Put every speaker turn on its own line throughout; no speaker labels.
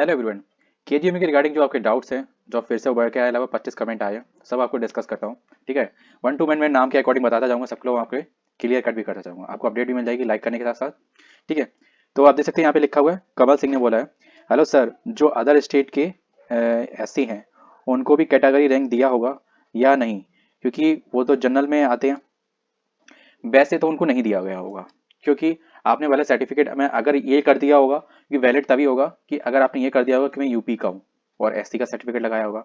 Hello everyone. केजीएमई के regarding जो आपके डाउट्स हैं, जो फिर से उभर के आए, अलावा 25 कमेंट आए हैं, सब आपको डिस्कस करता हूँ। ठीक है, 1 2 मिनट में नाम के अकॉर्डिंग बताता जाऊँगा, सब लोग आपके क्लियर कट भी करता जाऊँगा, आपको अपडेट भी मिल जाएगी लाइक करने के साथ साथ। ठीक है, तो आप देख सकते हैं यहाँ पे लिखा हुआ है, कमल सिंह ने बोला है, हेलो सर, जो अदर स्टेट के एससी हैं उनको भी कैटेगरी रैंक दिया होगा या नहीं, क्योंकि वो तो जनरल में आते हैं। वैसे तो उनको नहीं दिया गया होगा, क्योंकि आपने वाला सर्टिफिकेट में अगर ये कर दिया होगा कि वैलिड तभी होगा कि अगर आपने ये कर दिया होगा कि मैं यूपी का हूँ और एससी का सर्टिफिकेट लगाया होगा।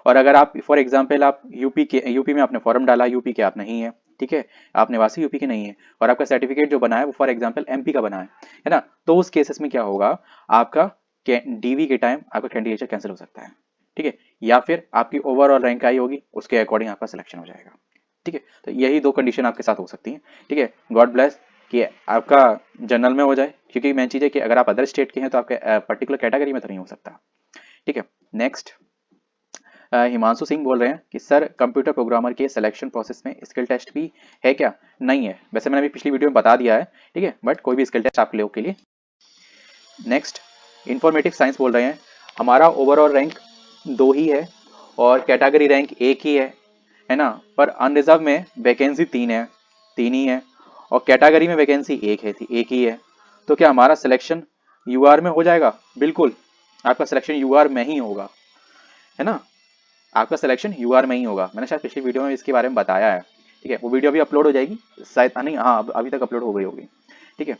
और अगर आप फॉर एग्जांपल आप यूपी में आपने फॉर्म डाला, यूपी के आप नहीं है, ठीक है, आप निवासी यूपी के नहीं है, और आपका सर्टिफिकेट जो बना है वो फॉर एग्जाम्पल एमपी का बना है ना, तो उस केसेस में क्या होगा, आपका डीवी के टाइम आपका कैंडिडेचर कैंसिल हो सकता है। ठीक है, या फिर आपकी ओवरऑल रैंक आई होगी, उसके अकॉर्डिंग आपका सिलेक्शन हो जाएगा। ठीक है, तो यही दो कंडीशन आपके साथ हो सकती हैं। ठीक है, गॉड ब्लेस कि आपका जनरल में हो जाए, क्योंकि मेन चीज़ है कि अगर आप अदर स्टेट के हैं तो आपके पर्टिकुलर कैटेगरी में तो नहीं हो सकता। ठीक है, नेक्स्ट हिमांशु सिंह बोल रहे हैं कि सर कंप्यूटर प्रोग्रामर के सिलेक्शन प्रोसेस में स्किल टेस्ट भी है क्या? नहीं है, वैसे मैंने अभी पिछली वीडियो में बता दिया है। ठीक है, बट कोई भी स्किल टेस्ट आप लोगों के लिए। नेक्स्ट इंफॉर्मेटिव साइंस बोल रहे हैं, हमारा ओवरऑल रैंक 2 ही है और कैटेगरी रैंक 1 ही है ना, पर अनरिजर्व में वैकेंसी 3 है, 3 ही है, और कैटेगरी में वैकेंसी 1 है, 1 ही है। तो क्या हमारा सिलेक्शन यूआर में हो जाएगा? बिल्कुल, आपका सिलेक्शन यूआर में ही होगा, है ना, आपका सिलेक्शन यूआर में ही होगा। मैंने शायद पिछली वीडियो में इसके बारे में बताया है। ठीक है, वो वीडियो अभी अपलोड हो जाएगी शायद, नहीं हाँ, अभी तक अपलोड हो गई होगी। ठीक है,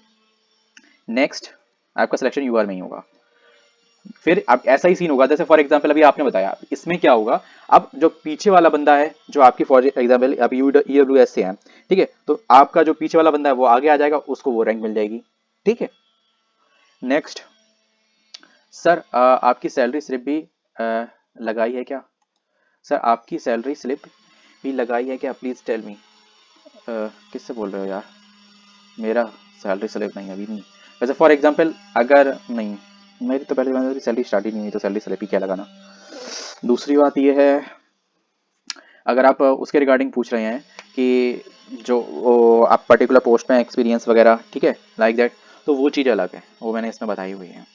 नेक्स्ट आपका सिलेक्शन यूआर में ही होगा। फिर अब ऐसा ही सीन होगा जैसे फॉर एग्जांपल अभी आपने बताया, इसमें क्या होगा, अब जो पीछे वाला बंदा है, जो आपकी फॉर एग्जांपल आप ईडब्ल्यूएस से हैं, ठीक है, तो आपका जो पीछे वाला बंदा है वो आगे आ जाएगा, उसको वो रैंक मिल जाएगी। ठीक है, नेक्स्ट सर आपकी सैलरी स्लिप भी लगाई है क्या? सर आपकी सैलरी स्लिप भी लगाई है क्या, प्लीज टेल मी। किससे बोल रहे हो यार? मेरा सैलरी स्लिप नहीं, अभी नहीं। वैसे फॉर एग्जांपल अगर नहीं, मेरी तो पहले मेरी सैलरी स्टार्ट ही नहीं हुई, तो सैलरी स्लिप ही क्या लगाना। दूसरी बात ये है, अगर आप उसके रिगार्डिंग पूछ रहे हैं कि जो आप पर्टिकुलर पोस्ट में एक्सपीरियंस वगैरह, ठीक है, लाइक दैट, तो वो चीज़ अलग है, वो मैंने इसमें बताई हुई है।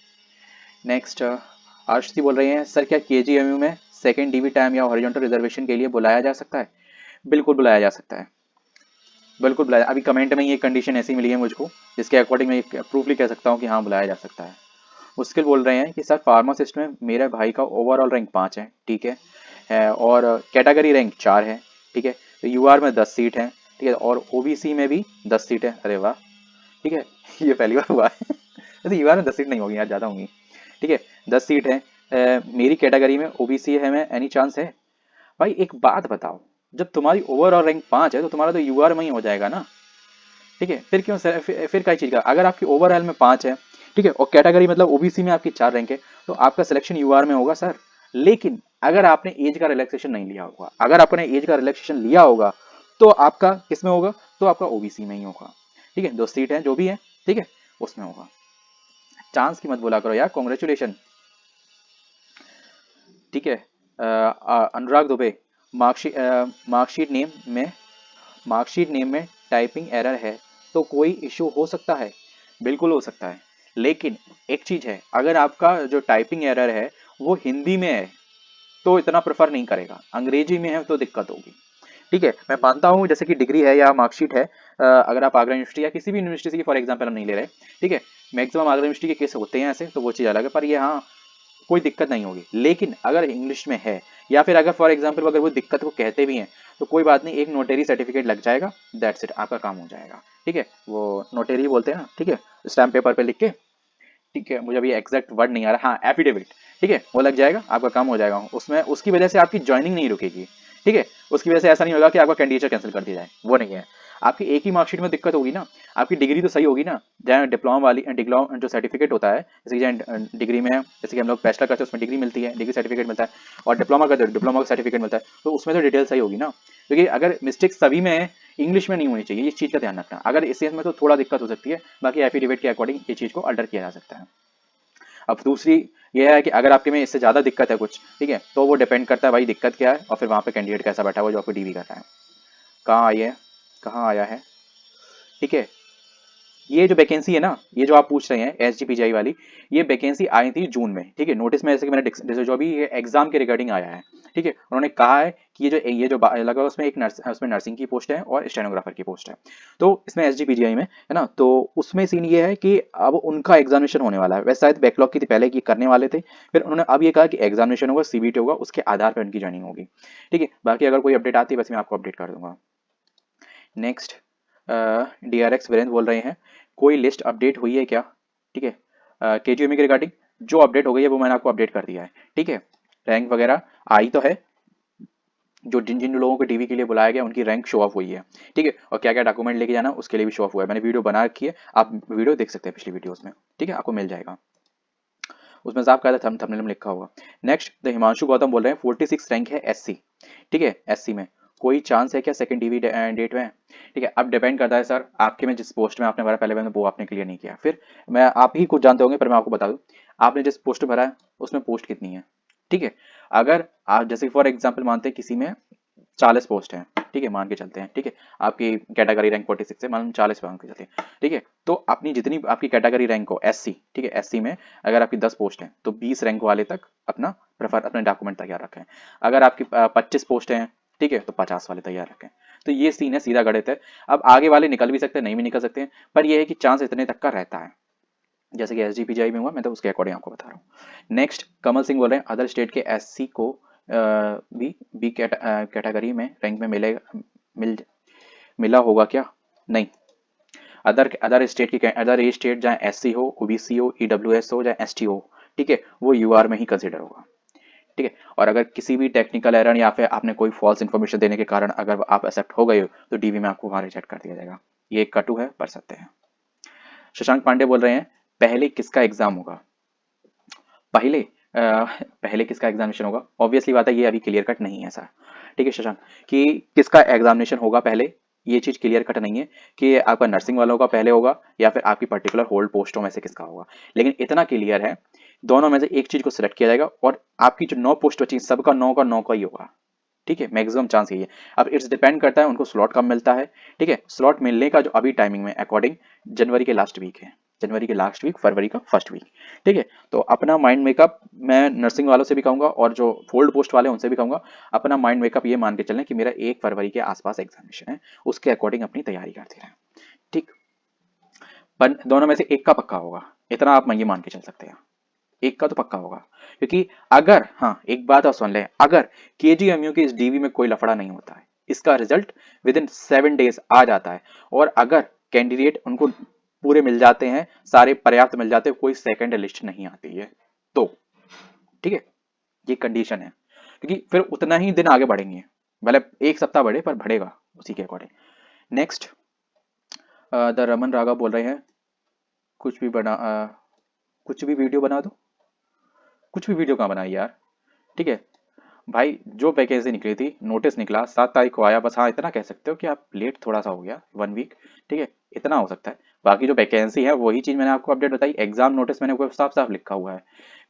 नेक्स्ट आरती बोल रहे हैं, सर क्या केजीएमयू में सेकेंड डीवी टाइम या हॉरिजॉन्टल रिजर्वेशन के लिए बुलाया जा सकता है? बिल्कुल बुलाया जा सकता है, बिल्कुल बुलाया। अभी कमेंट में ये कंडीशन ऐसी मिली है मुझको, जिसके अकॉर्डिंग मैं प्रूफली कह सकता हूँ कि हाँ बुलाया जा सकता है। मुश्किल बोल रहे हैं कि सर फार्मासिस्ट में मेरे भाई का ओवरऑल रैंक 5 है, ठीक है, और कैटेगरी रैंक 4 है। ठीक है, तो यूआर में 10 सीट है, ठीक है, और ओबीसी में भी 10 सीट है। अरे वाह, ठीक है, ये पहली बार हुआ है। वैसे यूआर में 10 सीट नहीं होगी यार, ज़्यादा होंगी। ठीक है, 10 सीट है। मेरी कैटेगरी में ओबीसी है, मैं एनी चांस है? भाई एक बात बताओ, जब तुम्हारी ओवरऑल रैंक 5 है तो तुम्हारा तो यूआर में ही हो जाएगा ना। ठीक है, फिर क्यों सर, फिर कई चीज़ का, अगर आपकी ओवरऑल में 5 है, ठीक है, और कैटेगरी मतलब ओबीसी में आपकी 4 रैंक है, तो आपका सिलेक्शन यूआर में होगा सर। लेकिन अगर आपने एज का रिलैक्सेशन नहीं लिया होगा, अगर आपने एज का रिलैक्सेशन लिया होगा, तो आपका किस में होगा? तो आपका ओबीसी में ही होगा। ठीक है, 2 सीट है जो भी है, ठीक है, उसमें होगा। चांस की मत बोला करो यार, कॉन्ग्रेचुलेशन। ठीक है, अनुराग दुबे, मार्कशीट मार्कशीट नेम में मार्कशीट नेम में टाइपिंग एरर है तो कोई इशू हो सकता है? बिल्कुल हो सकता है, लेकिन एक चीज है, अगर आपका जो टाइपिंग एरर है वो हिंदी में है तो इतना प्रेफर नहीं करेगा, अंग्रेजी में है तो दिक्कत होगी। ठीक है, मैं मानता हूँ जैसे कि डिग्री है या मार्कशीट है, अगर आप आगरा यूनिवर्सिटी या किसी भी यूनिवर्सिटी की फॉर एग्जांपल हम नहीं ले रहे, ठीक है, मैक्सिमम आगरा यूनिवर्सिटी के केस होते हैं ऐसे, तो वो चीज़ अलग है, पर ये हाँ कोई दिक्कत नहीं होगी। लेकिन अगर इंग्लिश में है, या फिर अगर फॉर एग्जांपल अगर वो दिक्कत को कहते भी हैं, तो कोई बात नहीं, एक नोटेरी सर्टिफिकेट लग जाएगा, दैट्स इट, आपका काम हो जाएगा। ठीक है, वो नोटेरी बोलते हैं ना, ठीक है, स्टैम्प पेपर पे लिख के, ठीक है, मुझे अभी एग्जैक्ट वर्ड नहीं आ रहा, हाँ एफिडेविट, ठीक है, वो लग जाएगा, आपका काम हो जाएगा उसमें, उसकी वजह से आपकी ज्वाइनिंग नहीं रुकेगी। ठीक है, उसकी वजह से ऐसा नहीं होगा कि आपका कैंडिडेट कैंसिल कर दिया जाए, वो नहीं है। आपकी एक ही मार्कशीट में दिक्कत होगी ना, आपकी डिग्री तो सही होगी ना, जहाँ डिप्लोमा वाली डिप्लोमा जो सर्टिफिकेट होता है, जैसे कि जहाँ डिग्री में है, जैसे कि हम लोग बैचलर करते हैं उसमें डिग्री मिलती है, डिग्री सर्टिफिकेट मिलता है, और डिप्लोमा करते हैं डिप्लोमा का सर्टिफिकेट मिलता है, तो उसमें तो डिटेल सही होगी ना, क्योंकि अगर मिस्टेक सभी में है, इंग्लिश में नहीं होनी चाहिए, इस चीज़ का ध्यान रखना। अगर इस केस में तो थोड़ा दिक्कत हो सकती है, बाकी एफिडेविट के अकॉर्डिंग ये चीज़ को अल्टर किया जा सकता है। अब दूसरी ये है कि अगर आपके में इससे ज़्यादा दिक्कत है कुछ, ठीक है, तो वो डिपेंड करता है भाई दिक्कत क्या है, और फिर वहाँ पे कैंडिडेट कैसा बैठा हुआ है जो आपको डीवी कर रहा है। कहाँ आई है, कहाँ आया है? ठीक है, ये जो वैकेंसी है ना, ये जो आप पूछ रहे हैं एसजीपीजीआई वाली, ये वैकेंसी आई थी जून में, ठीक है। नोटिस में जैसे कि मैंने जैसे जो अभी एग्जाम के रिगार्डिंग आया है, ठीक है, उन्होंने कहा है कि ये जो लगा उसमें एक उसमें नर्सिंग की पोस्ट है और स्टेनोग्राफर की पोस्ट है। तो इसमें एसजीपीजीआई में है ना, तो उसमें सीन ये है कि अब उनका एग्जामिनेशन होने वाला है। वैसे शायद बैकलॉग की थी पहले की करने वाले थे, फिर उन्होंने अब ये कहा कि एग्जामिनेशन होगा, सीबीटी होगा, उसके आधार पर उनकी ज्वाइनिंग होगी, ठीक है। बाकी अगर कोई अपडेट आती है बस मैं आपको अपडेट कर दूंगा। नेक्स्ट, डीआरएक्स वीरेंद्र बोल रहे हैं कोई लिस्ट अपडेट हुई है क्या, ठीक है। केजीएमई के रिगार्डिंग जो अपडेट हो गई है वो मैंने आपको अपडेट कर दिया है, ठीक है। रैंक वगैरह आई तो है, जो जिन जिन लोगों को डीवी के लिए बुलाया गया उनकी रैंक शो ऑफ हुई है, ठीक है। और क्या क्या डॉक्यूमेंट लेके जाना उसके लिए भी शो ऑफ हुआ है, मैंने वीडियो बना रखी है, आप वीडियो देख सकते हैं पिछली वीडियोस में, ठीक है, आपको मिल जाएगा, उसमें साफ कहा था थंबनेल में लिखा होगा। नेक्स्ट, द हिमांशु गौतम बोल रहे हैं 46 रैंक है एससी, ठीक है, एससी में कोई चांस है क्या सेकंड डीवी डेट में, ठीक है। अब डिपेंड करता है सर आपके में जिस पोस्ट में आपने भरा पहले मैंने वो आपने क्लियर नहीं किया, फिर मैं आप ही कुछ जानते होंगे पर मैं आपको बता दूं, आपने जिस पोस्ट में भरा है उसमें पोस्ट कितनी है, ठीक है। अगर आप जैसे फॉर एग्जाम्पल मानते हैं किसी में 40 पोस्ट हैं, ठीक है, मान के चलते हैं, ठीक है, आपकी कैटेगरी रैंक 46 है, मान 40 मान के चलते हैं, ठीक है। तो अपनी जितनी आपकी कैटेगरी रैंक हो एससी, ठीक है, एससी में अगर आपकी 10 पोस्ट हैं तो 20 रैंक वाले तक अपना प्रेफर अपने डॉक्यूमेंट तैयार रखें। अगर आपकी 25 पोस्ट हैं, ठीक है, तो 50 वाले तैयार रखें। तो ये सीन है, सीधा गणित है। अब आगे वाले निकल भी सकते हैं, नहीं भी निकल सकते हैं, पर यह है कि चांस इतने तक का रहता है, जैसे कि एसजीपीजीआई में हुआ, मैं तो उसके अकॉर्डिंग आपको बता रहा हूँ। नेक्स्ट, कमल सिंह बोल रहे हैं अदर स्टेट के एससी को भी बी कैटेगरी में रैंक में मिला होगा क्या, नहीं। अदर अदर स्टेट की अदर स्टेट चाहे एससी हो, ओबीसी हो, ईडब्ल्यूएस हो, चाहे एसटी हो, ठीक है, वो यूआर में ही कंसिडर होगा, ठीक है। और अगर किसी भी टेक्निकल एरर या फिर आपने कोई फॉल्स इन्फॉर्मेशन देने के कारण अगर आप एक्सेप्ट हो गए हो तो डीवी में आपको वहां रिजेक्ट कर दिया जाएगा। ये एक कटु है, पढ़ सकते हैं। शशांक पांडे बोल रहे हैं पहले किसका एग्जाम होगा, पहले पहले किसका एग्जामिनेशन होगा, ऑब्वियसली बात है ये अभी क्लियर कट नहीं है सर, ठीक है शशांक, कि किसका एग्जामिनेशन होगा पहले, ये चीज क्लियर कट नहीं है कि आपका नर्सिंग वालों का पहले होगा या फिर आपकी पर्टिकुलर होल्ड पोस्टों में से किसका होगा, लेकिन इतना क्लियर है दोनों में से एक चीज को सिलेक्ट किया जाएगा और आपकी जो 9 पोस्ट बची सबका 9 का 9 का ही होगा, ठीक है, मैक्सिमम चांस यही है। अब इट्स डिपेंड करता है उनको स्लॉट कब मिलता है, ठीक है, स्लॉट मिलने का जो अभी टाइमिंग में अकॉर्डिंग जनवरी के लास्ट वीक है, जनवरी के लास्ट वीक, फरवरी का फर्स्ट वीक, ठीक है। तो अपना माइंड मेकअप मैं नर्सिंग वालों से भी कहूंगा और जो फोल्ड पोस्ट वाले उनसे भी कहूंगा, अपना माइंड मेकअप ये मान के चलें कि मेरा 1 फरवरी के आसपास एग्जामिनेशन है, उसके अकॉर्डिंग अपनी तैयारी करते रहें, ठीक। पर दोनों में से एक का पक्का होगा, इतना आप ये मान के चल सकते हैं, एक का तो पक्का होगा, क्योंकि अगर, हाँ एक बात और सुन लें, अगर केजीएमयू की इस डीवी में कोई लफड़ा नहीं होता है, इसका रिजल्ट विद इन 7 डेज आ जाता है, और अगर कैंडिडेट उनको पूरे मिल जाते हैं, सारे पर्याप्त मिल जाते हैं, कोई सेकंड लिस्ट नहीं आती है, तो ठीक है, ये कंडीशन है, क्योंकि फिर उतना ही दिन आगे बढ़ेंगे, मतलब एक सप्ताह बढ़े पर बढ़ेगा उसी के according. Next, the Raman Raghav बोल रहे हैं कुछ भी बना कुछ भी वीडियो बना दो, कुछ भी वीडियो कहाँ बनाई यार, ठीक है भाई, जो वैकेंसी निकली थी नोटिस निकला 7 तारीख को आया, बस हाँ इतना कह सकते हो कि आप लेट थोड़ा सा हो गया 1 वीक, ठीक है, इतना हो सकता है। बाकी जो वैकेंसी है वही चीज मैंने आपको अपडेट बताई, एग्जाम नोटिस मैंने ऊपर साफ साफ लिखा हुआ है,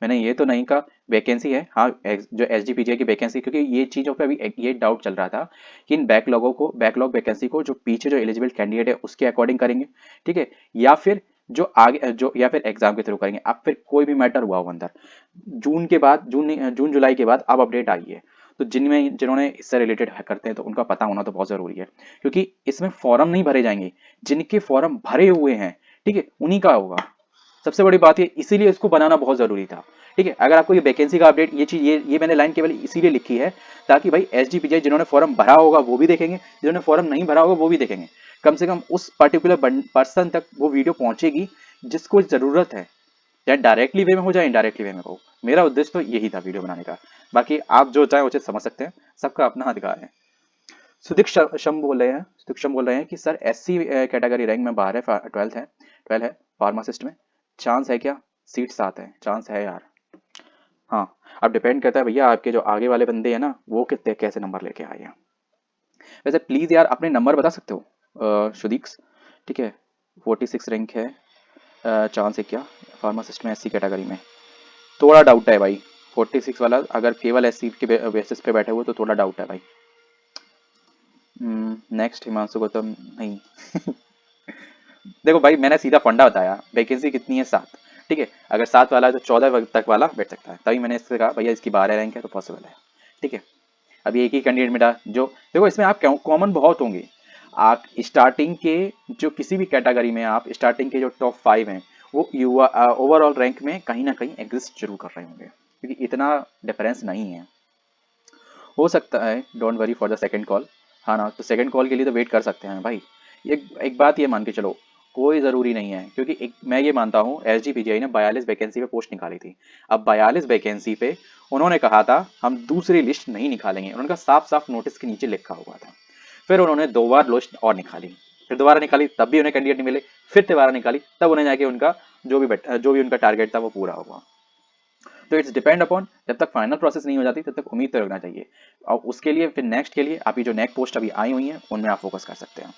मैंने ये तो नहीं कहा वैकेंसी है, हाँ जो एसजीपीजीए की वैकेंसी, क्योंकि ये चीजों पे अभी ये डाउट चल रहा था कि इन बैकलॉग वैकेंसी को जो पीछे जो एलिजिबल कैंडिडेट है उसके अकॉर्डिंग करेंगे, ठीक है, या फिर जो आगे जो या फिर एग्जाम के थ्रू करेंगे। अब फिर कोई भी मैटर हुआ हो अंदर, जून के बाद जून जुलाई के बाद अब अपडेट आई है, तो जिन्होंने इससे रिलेटेड करते हैं तो उनका पता होना तो बहुत जरूरी है, क्योंकि इसमें फॉर्म नहीं भरे जाएंगे, जिनके फॉर्म भरे हुए हैं, ठीक है, उन्हीं का होगा, सबसे बड़ी बात है, इसीलिए इसको बनाना बहुत जरूरी था, ठीक है। अगर आपको ये वैकेंसी का अपडेट, ये चीज ये मैंने लाइन केवल इसीलिए लिखी है ताकि भाई एसजीपीजे जिन्होंने फॉर्म भरा होगा वो भी देखेंगे, जिन्होंने फॉर्म नहीं भरा होगा वो भी देखेंगे, कम से कम उस पर्टिकुलर पर्सन तक वो वीडियो पहुंचेगी जिसको जरूरत है, चाहे डायरेक्टली वे में हो, चाहे इनडायरेक्टली वे में हो। मेरा उद्देश्य तो यही था वीडियो बनाने का, बाकी आप जो चाहे उसे समझ सकते हैं, सबका अपना अधिकार है। सुदीक बोल रहे हैं, कि सर एससी कैटेगरी रैंक में बाहर है, 12 है फार्मासिस्ट में, चांस है क्या, सीट 7 है, चांस है यार, हाँ। अब डिपेंड करता है भैया आपके जो आगे वाले बंदे हैं ना वो कितने कैसे नंबर लेके आए हैं। वैसे प्लीज यार अपने नंबर बता सकते हो सुदीक्स, ठीक है, 46 रैंक है, चांस है क्या फार्मासिस्ट में एससी कैटेगरी में, थोड़ा डाउट है भाई, 46 वाला अगर केवल एससी के बेसिस पे बैठे हुए तो थोड़ा डाउट है भाई। नेक्स्ट, हिमांशु गौतम नहीं देखो भाई, मैंने सीधा फंडा बताया, वैकेंसी कितनी है 7, ठीक है। अगर 7 वाला है तो 14 तक वाला बैठ सकता है, तभी मैंने इससे कहा भैया इसकी 12 रैंक है तो पॉसिबल है, ठीक है। अभी एक ही कैंडिडेट मिला जो, देखो इसमें आप कॉमन बहुत होंगे। आप स्टार्टिंग के जो किसी भी कैटेगरी में आप स्टार्टिंग के जो टॉप 5 हैं वो युवा ओवरऑल रैंक में कहीं ना कहीं एग्जिस्ट जरूर कर रहे होंगे, क्योंकि इतना डिफरेंस नहीं है। हो सकता है, don't worry for the second call. हाँ ना, तो सेकंड कॉल के लिए तो वेट कर सकते हैं भाई। एक बात ये मान के चलो, कोई ज़रूरी नहीं है, क्योंकि एक मैं ये मानता हूँ एस जी पी जी आई ने 42 वैकेंसी पे पोस्ट निकाली थी। अब 42 वैकेंसी पे उन्होंने कहा था हम दूसरी लिस्ट नहीं निकालेंगे, उन्होंने कहा साफ साफ नोटिस के नीचे लिखा हुआ था। फिर उन्होंने 2 बार लिस्ट और निकाली, फिर दोबारा निकाली तब भी उन्हें कैंडिडेट नहीं मिले, फिर दोबारा निकाली तब उन्हें जाके उनका जो भी उनका टारगेट था वो पूरा हुआ। तो इट्स डिपेंड अपॉन, जब तक फाइनल प्रोसेस नहीं हो जाती तब तक उम्मीद तो रखना चाहिए। और उसके लिए फिर नेक्स्ट के लिए अभी जो नेक्स्ट पोस्ट अभी आई हुई हैं उनमें आप फोकस कर सकते हैं।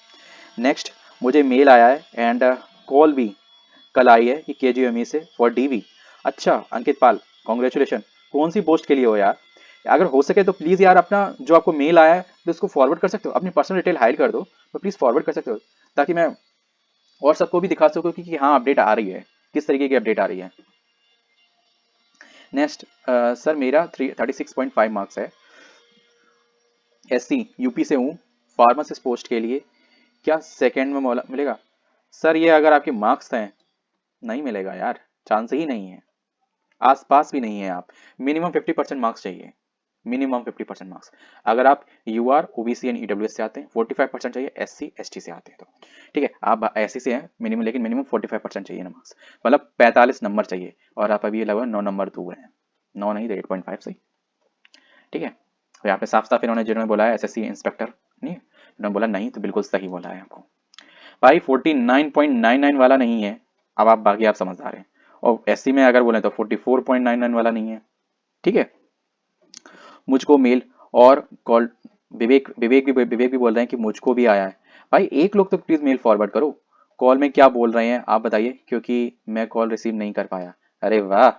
नेक्स्ट मुझे मेल आया है एंड कॉल भी कल आई है कि के जी एम ई से फॉर डी वी। अच्छा अंकित पाल, कॉन्ग्रेचुलेशन। कौन सी पोस्ट के लिए हो यार? अगर हो सके तो प्लीज़ यार अपना जो आपको मेल आया है तो उसको फॉरवर्ड कर सकते हो, अपनी पर्सनल डिटेल हाइड कर दो, तो प्लीज़ फॉरवर्ड कर सकते हो, ताकि मैं और सबको भी दिखा सकूँ कि हाँ अपडेट आ रही है, किस तरीके की अपडेट आ रही है। नेक्स्ट सर मेरा 36.5 मार्क्स है, एससी यूपी से हूँ, फार्मासिस्ट पोस्ट के लिए, क्या सेकंड में मिलेगा? सर ये अगर आपके मार्क्स हैं, नहीं मिलेगा यार, चांस ही नहीं है, आसपास भी नहीं है आप। मिनिमम 50% मार्क्स चाहिए, मिनिमम 50% मार्क्स। अगर आप U R O B C and E W S से आते हैं 45% चाहिए, एस सी एस टी से आते हैं तो ठीक है, आप एस सी से हैं मिनिमम, लेकिन मिनिमम 45% चाहिए ना मार्क्स, मतलब 45 नंबर चाहिए, और आप अभी लगभग 9 नंबर दूर हैं, 9 नहीं तो 8.5 सही, ठीक है। तो यहाँ पे साफ साफ इन्होंने जिन्होंने बोला है एसएससी इंस्पेक्टर, नहीं इन्होंने बोला नहीं, तो बिल्कुल सही बोला है आपको भाई। 49.99 वाला नहीं है, अब आप बाकी आप समझदार हैं। और एससी में अगर बोले तो 44.99 वाला नहीं है, ठीक है। मुझको मेल और कॉल, विवेक भी बोल रहे हैं कि मुझको भी आया है। भाई एक लोग तो प्लीज मेल फॉरवर्ड करो, कॉल में क्या बोल रहे हैं आप बताइए, क्योंकि मैं कॉल रिसीव नहीं कर पाया। अरे वाह,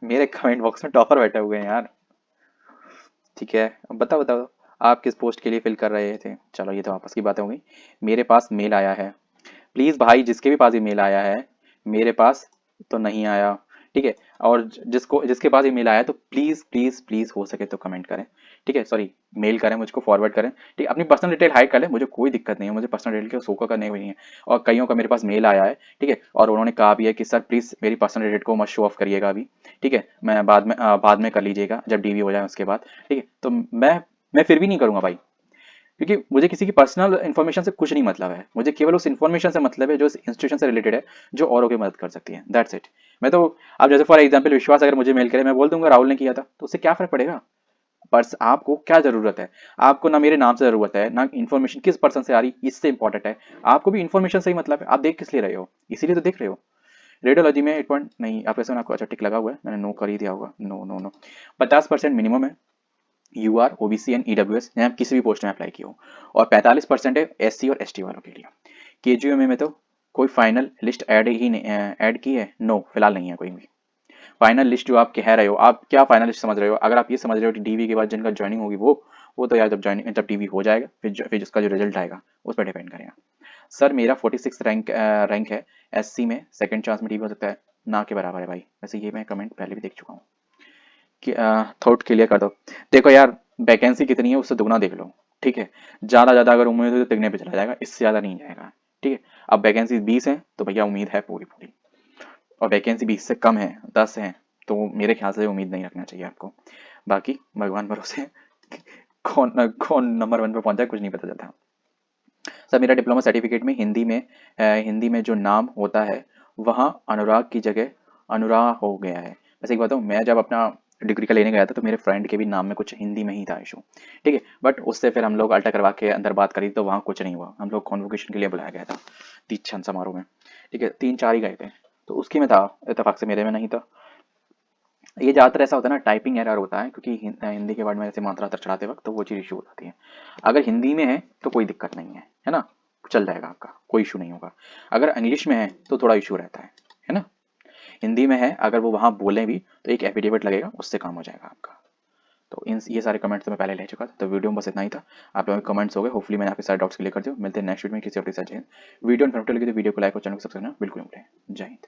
मेरे कमेंट बॉक्स में टॉपर बैठे हुए हैं यार। ठीक है, अब बताओ बताओ आप किस पोस्ट के लिए फिल कर रहे थे? चलो ये तो आपस की बातें हो गई। मेरे पास मेल आया है, प्लीज़ भाई जिसके भी पास ईमेल आया है, मेरे पास तो नहीं आया, ठीक है। और जिसके पास ईमेल आया है तो प्लीज़ प्लीज़ प्लीज़ हो सके तो कमेंट करें, ठीक है, सॉरी मेल करें, मुझको फॉरवर्ड करें, ठीक है। अपनी पर्सनल डिटेल हाइड कर लें, मुझे कोई दिक्कत नहीं है, मुझे पर्सनल डिटेल के शो का करने की नहीं है। और कईयों का मेरे पास मेल आया है, ठीक है, और उन्होंने कहा भी है कि सर प्लीज़ मेरी पर्सनल डिटेल को मत शो ऑफ करिएगा अभी, ठीक है, मैं बाद में कर लीजिएगा जब डीवी हो जाए उसके बाद, ठीक है। तो मैं फिर भी नहीं करूँगा भाई, क्योंकि मुझे किसी की पर्सनल इन्फॉर्मेशन से कुछ नहीं मतलब है, मुझे केवल उस इन्फॉर्मेशन से मतलब है जो इस इंस्टीट्यूशन से रिलेटेड है, जो औरों की मदद कर सकती है, दैट्स इट। मैं तो, अब जैसे फॉर एग्जांपल विश्वास अगर मुझे मेल करे, मैं बोल दूंगा राहुल ने किया था, तो उससे क्या फर्क पड़ेगा? पर आपको क्या जरूरत है? आपको ना मेरे नाम से जरूरत है, ना इन्फॉर्मेशन किस पर्सन से आ रही इससे इंपॉर्टेंट है, आपको भी इन्फॉर्मेशन से ही मतलब है, आप देख किस लिए रहे हो, इसीलिए तो देख रहे हो। रेडियोलॉजी में 8 पॉइंट नहीं, आप वैसे आपको अच्छा टिक लगा हुआ है, मैंने नो कर ही दिया होगा, नो नो नो। 50% मिनिमम है, U R O B C and E W S आप किसी भी पोस्ट में अप्लाई किया हो, और 45% है एस सी और एस टी वालों के लिए। के जी में तो कोई फाइनल लिस्ट ऐड ही नहीं ऐड की है, नो फिलहाल नहीं है कोई भी फाइनल लिस्ट। जो आप कह रहे हो, आप क्या फाइनल लिस्ट समझ रहे हो? अगर आप ये समझ रहे हो कि डीवी के बाद जिनका ज्वाइनिंग होगी वो तो यार जब डीवी हो जाएगा फिर उसका जो रिजल्ट आएगा उस पर डिपेंड करेगा। सर मेरा 46 रैंक है, एससी में सेकंड चांस में डीवी हो सकता है, ना के बराबर है भाई। वैसे ये मैं कमेंट पहले भी देख चुका हूँ कि थोट क्लियर कर दो। देखो यार, वैकेंसी कितनी है उससे दुगना देख लो, ठीक है। ज़्यादा अगर उम्मीद हो तो तिगने पे चला जाएगा, इससे ज़्यादा नहीं जाएगा, ठीक है। अब वैकेंसी 20 है तो भैया उम्मीद है पूरी पूरी, और वैकेंसी 20 से कम है, 10 है, तो मेरे ख्याल से उम्मीद नहीं रखना चाहिए आपको। बाकी भगवान भरोसे, कौन कौन नंबर 1 पे पहुंचा कुछ नहीं पता चलता। सर मेरा डिप्लोमा सर्टिफिकेट में हिंदी में जो नाम होता है वहाँ अनुराग की जगह अनुराग हो गया है। वैसे एक बात मैं जब अपना डिग्री का लेने गया था तो मेरे फ्रेंड के भी नाम में कुछ हिंदी में ही था इशू, ठीक है। बट उससे फिर हम लोग अल्टर करवा के अंदर बात करी तो वहाँ कुछ नहीं हुआ, हम लोग कॉन्वोकेशन के लिए बुलाया गया था दीक्षांत समारोह में, ठीक है, 3-4 ही गए थे, तो उसकी में था, इत्तेफाक से मेरे में नहीं था। ये ज़्यादातर ऐसा होता है ना, टाइपिंग एरर होता है, क्योंकि हिंदी के वर्ड में जैसे मात्रा चढ़ाते वक्त तो वो चीज़ इशू हो जाती है। अगर हिंदी में है तो कोई दिक्कत नहीं है ना, चल जाएगा आपका, कोई इशू नहीं होगा। अगर इंग्लिश में है तो थोड़ा इशू रहता है ना। हिंदी में है अगर वो वहाँ बोलें भी तो एक एफिडेविट लगेगा, उससे काम हो जाएगा आपका। तो इन ये सारे कमेंट्स तो मैं पहले ले चुका था, तो वीडियो में बस इतना ही था। आप लोगों के कमेंट्स हो गए, होपफुली मैंने आपके सारे डाउट्स क्लियर कर दिया। मिलते हैं नेक्स्ट वीडियो में किसी अपडेट के साथ। वीडियो इन्फॉर्मेटिव लगी तो वीडियो को लाइक और चैनल को सब्सक्राइब करना बिल्कुल ना भूलें। जय हिंद।